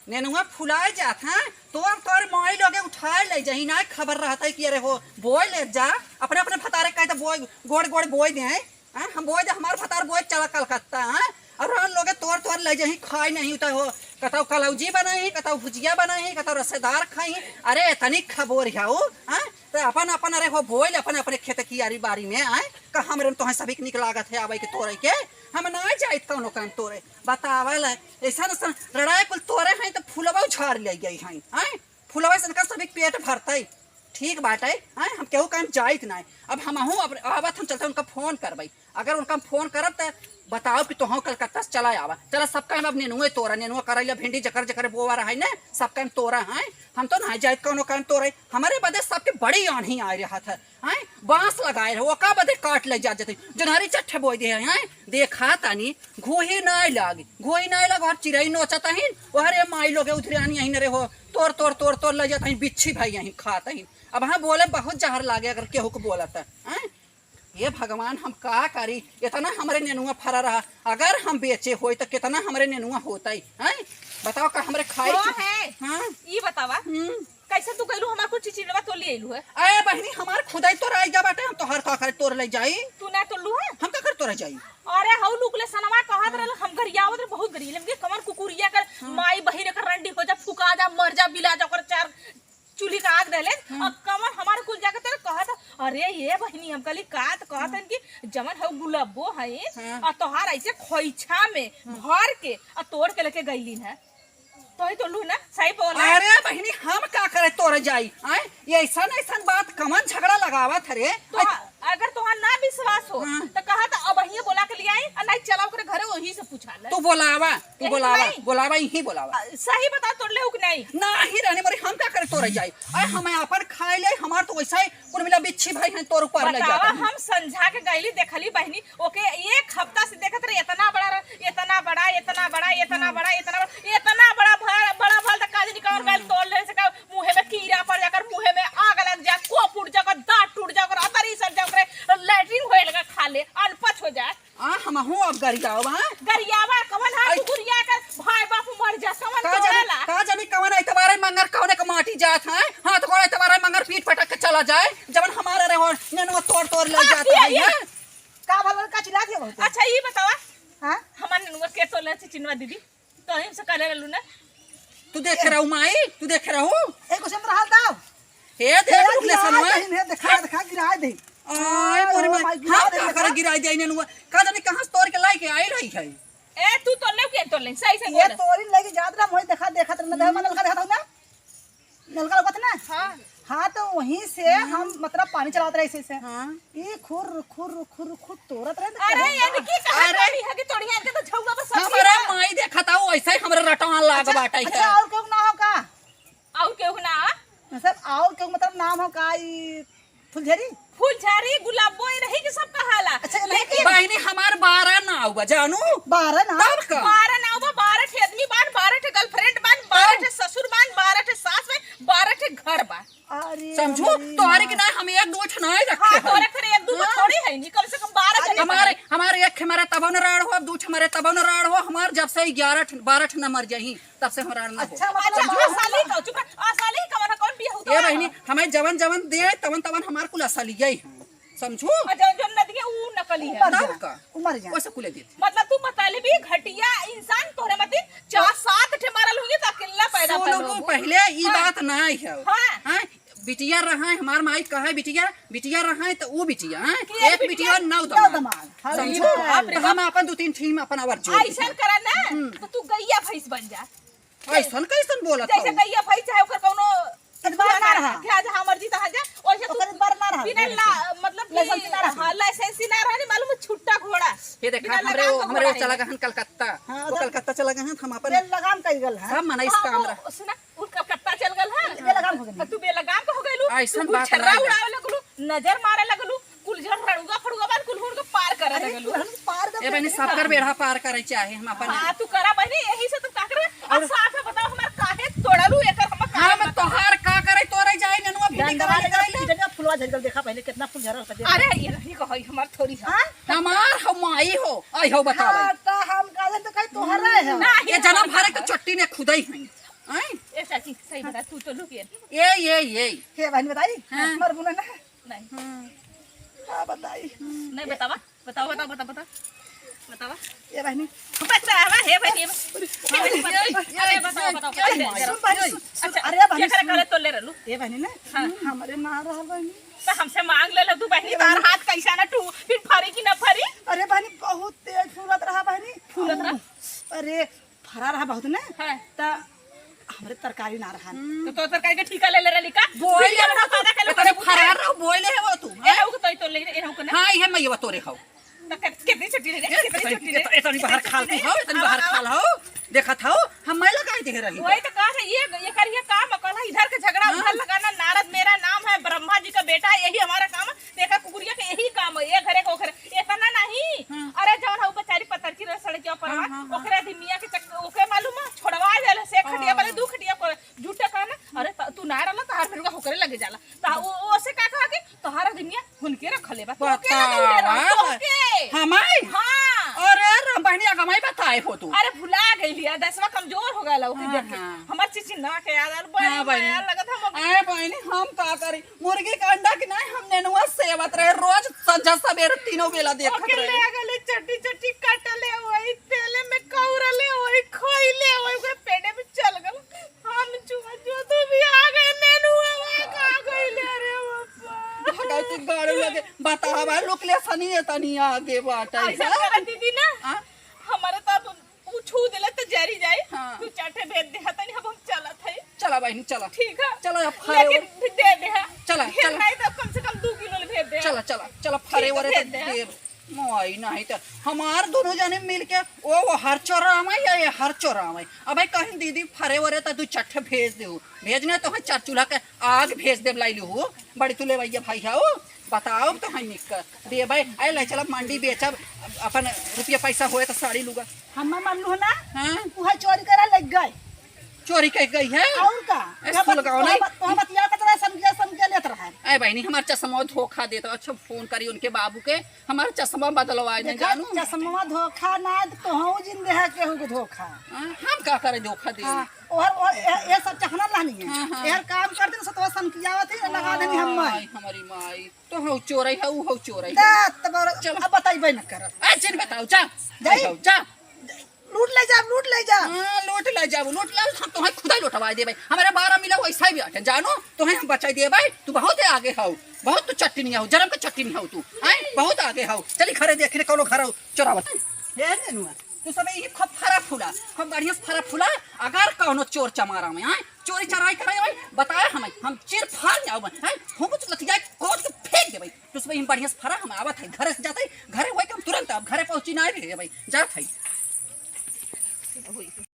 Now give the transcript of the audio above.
नेनुआ फुलाए जात है तोर माई लोगे उठाए ले जही ना खबर रहता है कि अरे हो बोए ले जा अपने अपने फतारे कहते बोए गोड़ गोड़ बोए दे हैं हम बोए दे हमार फतार बोए चला कलकत्ता है और हम लोगे तोर तोर ले जही खाए नहीं होता हो कतौ कलौजी बनाई कतौ भुजिया बनाई कतौ रसेदार खाई अरे तनिक खबोर हो तो अपन अपन अरे हो बोल अपन अपने खेत की आरी बारी में आए का हमरे तो सभी निक लागत है आवे के तोरे के हम ना जाए कौनो काम तोरे बतावल ऐसा लड़ाई कुल तोरे हैं तो फूलवा उछाड़ ले गई हैं फूलवा से सभी पेट भरते ठीक बात है हम केहू काम जाइत ना अब हम अब हम चलते उनका फोन करबई अगर उनका फोन करब तो बताओ कि तो कलकत्ता से चला आवा चला सब काम अब नेनुए तोरा नेनुआ करैला भिंडी जकर जकर बोवा रहा है ना सब काम तोरा है हम तो ना जाए कोनो काम तोरे हमारे बदे सबके बड़ी आंधी आ रहा था बांस लगाए रहे ओका बदे काट ले जाते जनहरी चट्ठे बोई दे हैं देखा तानी घोही नहीं लग और चिड़ई नोचता ही वहरे माई लोग उधर आनी रे हो तोड़ तोड़ तोड़ तोड़ ले जाता बिच्छी भाई यहीं खाता ही अब हाँ बोले बहुत जहर लागे अगर केहू को बोलता है ये भगवान हम का करी इतना हमारे नेनुआ फरा रहा अगर हम बेचे हो तो कितना हमारे नेनुआ होता है बताओ का हमारे खाए ये बतावा कैसे तू कहलू हमार कुछ चिचिड़वा तो ले आइलू है अरे बहनी हमार खुदाई तो रह जा बाटे हम तो हर का करे तोड़ ले जाई तू ना तोड़लू है हम का कर तोड़ जाई अरे हौ लुकले सनवा कहत रहल हम गरियावत रे बहुत गरी लेके कमर कुकुरिया कर माई बहिरे कर रंडी हो जा फुका जा मर जा बिला जा कर चार चूल्ही का आग रहले और कमर हमारे कुल जाके तेरे कहत अरे ये बहनी हम कली कात कहतन कि जमन है गुलाबो है और तोहार ऐसे खोइछा में भर के और तोड़ के लेके गईलीन है तो ही तोड़लू ना सही बोला अरे बहनी हम का करे तोड़ जाई ये ऐसा बात कमन झगड़ा लगावत रे तो अगर तोहार ना विश्वास हो तो कहत अब ही बोला के ले आई और नहीं चलाओ करे घरे वही से पूछा ले तू बोलावा ही बोलावा सही बता तोड़ले हो कि नहीं नहीं रहने मोरी हम का करे तोड़ जाई अरे हम अपन खाए ले हमार तो वैसा ही कुल मिला बिच्छी भाई हैं तोर ऊपर ले जाता हम समझा के गईली देखली बहनी ओके एक हफ्ता से देखत रहे इतना बड़ा इतना बड़ा इतना बड़ा इतना बड़ा इतना बड़ा इतना बड़ा बड़ा भल तक काज निकाल गल तोड़ ले से मुंह में कीड़ा पड़ जाकर मुंह में आग लग जा को फूट जाकर दांत टूट जाकर अतरी सर जाकर लैट्रिन होए लगा खा ले अनपच हो जाए हम हूं अब गरियावा कवन हाथ गुरिया कर भाई बाप मर जा कवन तोड़ला का जानी कवन है तुम्हारे मंगर कौने का माटी जात है हाथ गोड़े तुम्हारे मंगर पीठ पटक के चला जाए जब हमारे रे हो नेनुआ तोड़ तोड़ ले जाता है का भल का चिल्ला दियो बहुत अच्छा ये बतावा हां हमारे नेनुआ के तोड़ले से चिन्वा दीदी तो हम से कहले रहलू ना तू देख रहा हूं माई तू देख रहा हूं एक क्वेश्चन रहा दाओ हे देख ले सनवा देखा गिरा दे आय मोरे माई हां का कर गिराई दे नेनुआ का जानी कहां से तोड़ के लाई के आई रही है ए तू तोड़ले के तोड़ले सही से ये तोरी लगी जात ना मोई देखत न दे मनल का देखत ना नलका लगत ना हां हाँ तो वहीं से हम मतलब पानी चलाते रहे ऐसे हां ये खुर तोड़त रहे अरे यानी की कहानी है कि तोड़िया के तो झौगा बस हमारा माई देखता हो ऐसा ही हमरा रटवा लाग बाटे है अच्छा और क्यों ना हो का और केहू ना सर और क्यों मतलब नाम हो का ई फुलझारी गुलाबो ही रही कि सब कहाला अच्छा लेकिन बहनी हमार 12 ना हुआ जानू 12 ना तब का 12 ना हुआ 12 ठे आदमी बान 12 ठे गर्लफ्रेंड बान 12 ठे ससुर बान 12 ठे सास में 12 ठे घर बा अरे समझो तोहरे के ना हम एक दो ठना रखे हां तोरे खरे एक दो थोड़ी है नहीं कम से कम 12 जने हमारे एक हमारे तबन राड़ हो दो हमारे तबन राड़ हो हमार जब से 11 12 ठना मर जाही तब से हमरा ना हो अच्छा मतलब साली का चुप साली का मतलब कौन बियाह होता ए बहनी हमें जवन जवन दे तवन हमार कुल असली है समझो जो नदी है वो नकली है तब का उमर जा वैसे कुले देते मतलब तू बताले भी घटिया इंसान तोरे मत 4-7 ठे मारल होंगे तो अकेला पैदा कर लो पहले ई बात ना है हां बिटिया रहा है हमार माई कहा है बिटिया रहा है तो वो बिटिया एक बिटिया 9 दमाद समझो हम अपन 2-3 टीम अपन और जोड़ ऐसा करा ना तो तू गैया भैंस बन जा ऐसा कैसन बोलत जैसे गैया भैंस चाहे ओकर कोनो बार ना रहा क्या जा मर्जी ता जा ओसे ओकर बार ना रहा बिना मतलब लाइसेंस ना रहा नहीं मालूम छुट्टा घोड़ा ये देखा हमरे चला गहन कलकत्ता वो कलकत्ता चला गहन हम अपन लगाम कई गल है सब मना इस काम रा सुना उ कलकत्ता चल गल है बेलगाम हो गई तू बेलगाम को हो गइलू ऐसन बात छर्रा उड़ावे लगलू नजर मारे लगलू कुल झड़ रड़ुगा फड़ुगा बात कुल हुड़ को पार करे लगलू पार ए बहनी सब कर बेड़ा पार करे चाहे हम अपन हां तू करा बहनी यही से तू का करे अब साफ बताओ हमार काहे तोड़लू एकर हम हां मैं तोहार का करे तोरे जाए ननुआ डंडवा जगह फुलवा झलकल देखा पहले कितना फूल झरल था अरे ये नहीं कहई हमार थोड़ी हां हमार हम आई हो आई हो बतावे तो हम काजन तो कहीं तोहर रहे हैं ये जन्म भरे के चट्टी ने खुदाई है आई ए चाची सही बता तू तो लुक ये ये हे बहनी बताई हाँ। मर बुना ना नहीं हाँ बताई नहीं बतावा बताओ बताओ बताओ बताओ बतावा ये बहनी बतावा हे भाई अरे बताओ बताओ सुन बहनी सुन अच्छा अरे बहनी क्या करे करे तो ले रहलू ये बहनी ना हमारे ना रहा बहनी तो हमसे मांग ले तू बहनी तार हाथ कैसा ना टू फिर फरी की ना फरी अरे बहनी बहुत तेज फूलत रहा बहनी फूलत रहा अरे फरा रहा बहुत ना हां ता हमरे तरकारी ना रहा तो तरकारी के ठीका ले ले रहली का बोल ले ना तने फरार रहो बोल ले हो तू ए हो तो ले ए हो ना हां ये मैं ये तोरे खाओ तो कितनी छुट्टी ले कितनी छुट्टी ले इतनी बाहर खालती हो इतनी बाहर खाल हो देखा था हम मैं लगाई दे रही वही तो कहा था ये करिए काम कल इधर के झगड़ा उधर लगाना नारद मेरा नाम है ब्रह्मा जी का बेटा है यही हमारा काम है देखा कुकुरिया का यही काम है ये घरे को घरे इतना नहीं अरे जौन हो बेचारी पत्थर की सड़क के ऊपर ओकरे दिमिया के चक्कर ओके मालूम है छोड़वा देले से खटिया वाले दू खटिया पर झूठे कहना अरे तू ना रहला तहार मेरे को होकरे लगे जाला ता ओ से का कहा कि तोहारा दिमिया हुनके रखले बा तो के लगे रे हमाई हां अरे रंबानी अगमाई बताए हो तू अरे भुला गईली है दसवा कमजोर हो गया ओके देख के हमर चीची ना के याद आल बड़ी यार लगत हम ए बहनी हम का करी मुर्गी का अंडा कि नहीं हम नेनुआ सेवत रहे रोज संझा सवेरे तीनों बेला देखत ओके ले रहे गले चट्टी चट्टी काटले वही तेले में कौरले वही खोइले वही के पेड़े में चल गल हम चुमा जो तो भी आ गए नेनुआ वहां का गईले रे बाबा भगाती गाड़ी लगे बतावा लोग ले सनी तनी आगे बाटा ऐसा कर दीदी ना हमारे तो छू दिले तो जरी जाए तू चाटे भेज दे तनी हम चलत है चला बहनी चला ठीक है चला अब फरे लेकिन दे दे चला फिर चला नहीं तो कम से कम 2 किलो ले भेज दे चला चला चला फरे ठीक है, वरे भेज दे, दे मोई नहीं तो हमार दोनों जने मिलके वो हर चोरावे या ये हर चोरावे अब कहीं दीदी फरे वरे तो तू चट्टे भेज दे भेजने तो चार चूल्हा के आग भेज दे लाई लू बड़ी तुले भैया भाई हो बताओ तो है निक दे भाई अरे ले चला मंडी बेचब अपन रुपया पैसा होए तो साड़ी लूगा हम मानलू ना हाँ वह चोरी करा लग गए चोरी कह गई है और का ऐसे लगाओ नहीं तो बतिया का तरह समझे लेत रहा अरे बहनी हमारा चश्मा धोखा देता अच्छा फोन करी उनके बाबू के हमारा चश्मा बदलवा दे जानू चश्मा धोखा ना तो हूं जिंदे है केहू के धोखा हम का करे धोखा दे और ये सब चाहना लानी है यार काम करते तो सतवा सन किया थी लगा देनी हम हमारी माई तो हो चोरई है वो हो चोरई चल अब बताइबे न कर ए चल बताओ जा जाई। जा लूट ले जा लूट ले जाओ लूट ले हम तुम्हें खुदा लुटवा दे भाई हमारे 12 मिला वैसा भी आटे जानो तुम्हें हम बचा दिए भाई तू बहुत आगे हो बहुत तू चट्टी हो जरम के चट्टी हो तू हैं बहुत आगे हो चली खरे देख ले कोनो घर हो चोरावत हे नेनुआ तू सब ये खूब फरा फूला खूब बढ़िया फरा फूला अगर कोनो चोर चमारा में हैं चोरी चराई करे भाई बताए हम चिर फाड़ जाओ हैं हम कुछ लतिया कोट के फेंक दे भाई तू सब हम बढ़िया फरा हम आवत है घर से जाते घरे होय के तुरंत अब घरे पहुंची ना रे भाई जात है